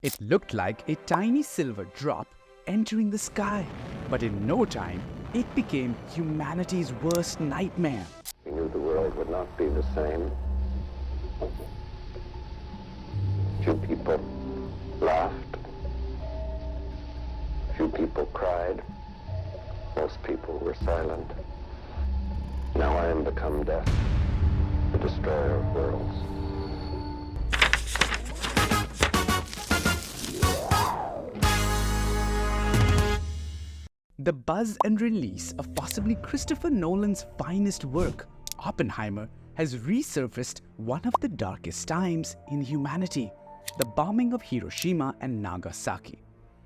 It looked like a tiny silver drop entering the sky, but in no time, it became humanity's worst nightmare. We knew the world would not be the same. Few people laughed. Few people cried. Most people were silent. Now I am become death, the destroyer of worlds. The buzz and release of possibly Christopher Nolan's finest work, Oppenheimer, has resurfaced one of the darkest times in humanity, the bombing of Hiroshima and Nagasaki.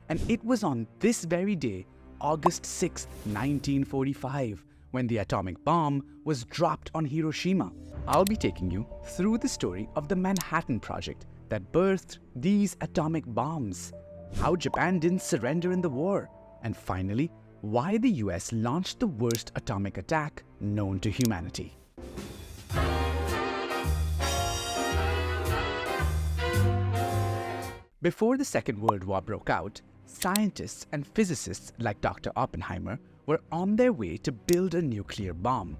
And it was on this very day, August 6, 1945, when the atomic bomb was dropped on Hiroshima. I'll be taking you through the story of the Manhattan Project that birthed these atomic bombs, how Japan didn't surrender in the war, and finally, why the US launched the worst atomic attack known to humanity. Before the Second World War broke out, scientists and physicists like Dr. Oppenheimer were on their way to build a nuclear bomb,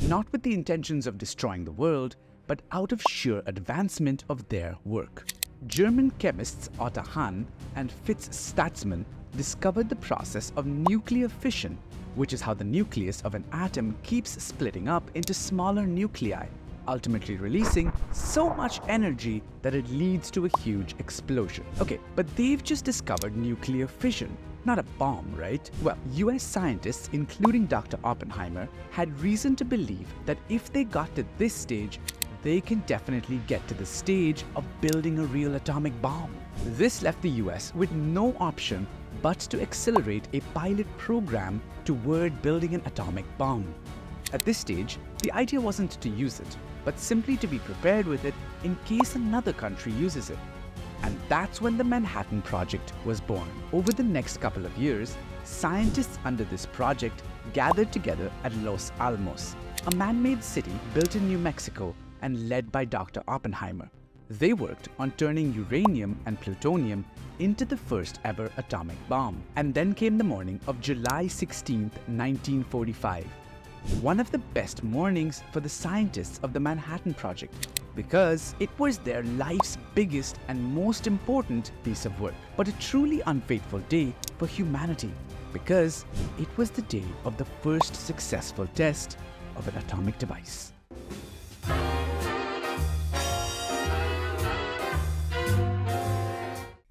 not with the intentions of destroying the world, but out of sheer advancement of their work. German chemists Otto Hahn and Stassmann discovered the process of nuclear fission, which is how the nucleus of an atom keeps splitting up into smaller nuclei, ultimately releasing so much energy that it leads to a huge explosion. Okay, but they've just discovered nuclear fission, not a bomb, right? Well, US scientists, including Dr. Oppenheimer, had reason to believe that if they got to this stage, they can definitely get to the stage of building a real atomic bomb. This left the US with no option but to accelerate a pilot program toward building an atomic bomb. At this stage, the idea wasn't to use it, but simply to be prepared with it in case another country uses it. And that's when the Manhattan Project was born. Over the next couple of years, scientists under this project gathered together at Los Alamos, a man-made city built in New Mexico and led by Dr. Oppenheimer. They worked on turning uranium and plutonium into the first ever atomic bomb. And then came the morning of July 16, 1945. One of the best mornings for the scientists of the Manhattan Project, because it was their life's biggest and most important piece of work. But a truly unfaithful day for humanity, because it was the day of the first successful test of an atomic device.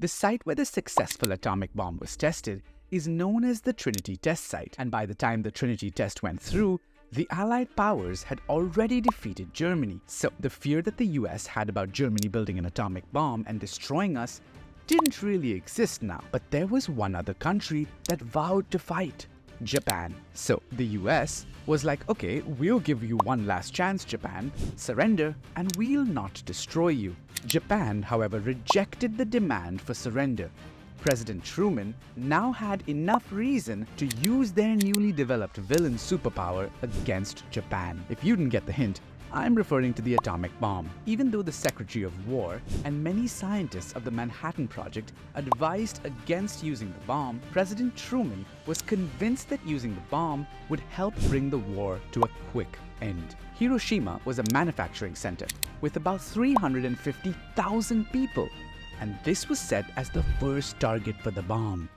The site where the successful atomic bomb was tested is known as the Trinity Test Site, and by the time the Trinity test went through, the Allied powers had already defeated Germany. So the fear that the US had about Germany building an atomic bomb and destroying us didn't really exist now. But there was one other country that vowed to fight: Japan. So the US was like, okay, we'll give you one last chance, Japan. Surrender and we'll not destroy you. Japan, however, rejected the demand for surrender. President Truman now had enough reason to use their newly developed villain superpower against Japan. If you didn't get the hint, I'm referring to the atomic bomb. Even though the Secretary of War and many scientists of the Manhattan Project advised against using the bomb, President Truman was convinced that using the bomb would help bring the war to a quick end. Hiroshima was a manufacturing center with about 350,000 people, and this was set as the first target for the bomb.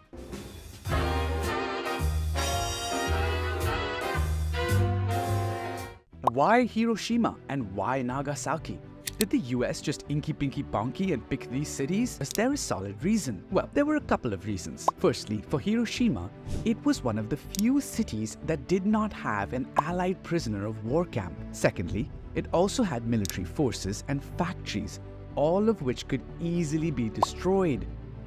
Why Hiroshima and why Nagasaki? Did the US just inky-pinky-ponky and pick these cities? Was there a solid reason? Well, there were a couple of reasons. Firstly, for Hiroshima, it was one of the few cities that did not have an Allied prisoner of war camp. Secondly, it also had military forces and factories, all of which could easily be destroyed.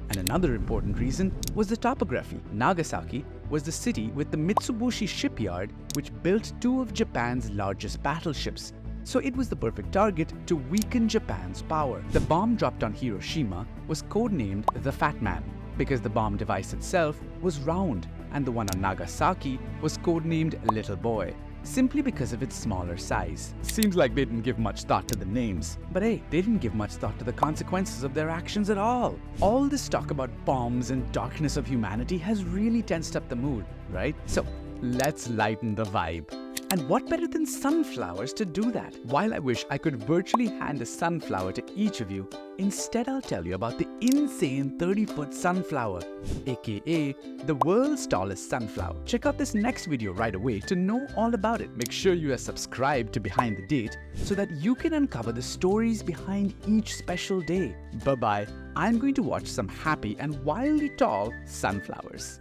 And another important reason was the topography. Nagasaki was the city with the Mitsubishi shipyard, which built two of Japan's largest battleships. So it was the perfect target to weaken Japan's power. The bomb dropped on Hiroshima was codenamed the Fat Man, because the bomb device itself was round, and the one on Nagasaki was codenamed Little Boy. simply because of its smaller size. Seems like they didn't give much thought to the names. But hey, they didn't give much thought to the consequences of their actions at all. All this talk about bombs and darkness of humanity has really tensed up the mood, right? So let's lighten the vibe. And what better than sunflowers to do that? While I wish I could virtually hand a sunflower to each of you, instead I'll tell you about the insane 30-foot sunflower, aka the world's tallest sunflower. Check out this next video right away to know all about it. Make sure you are subscribed to Behind the Date so that you can uncover the stories behind each special day. Bye-bye. I'm going to watch some happy and wildly tall sunflowers.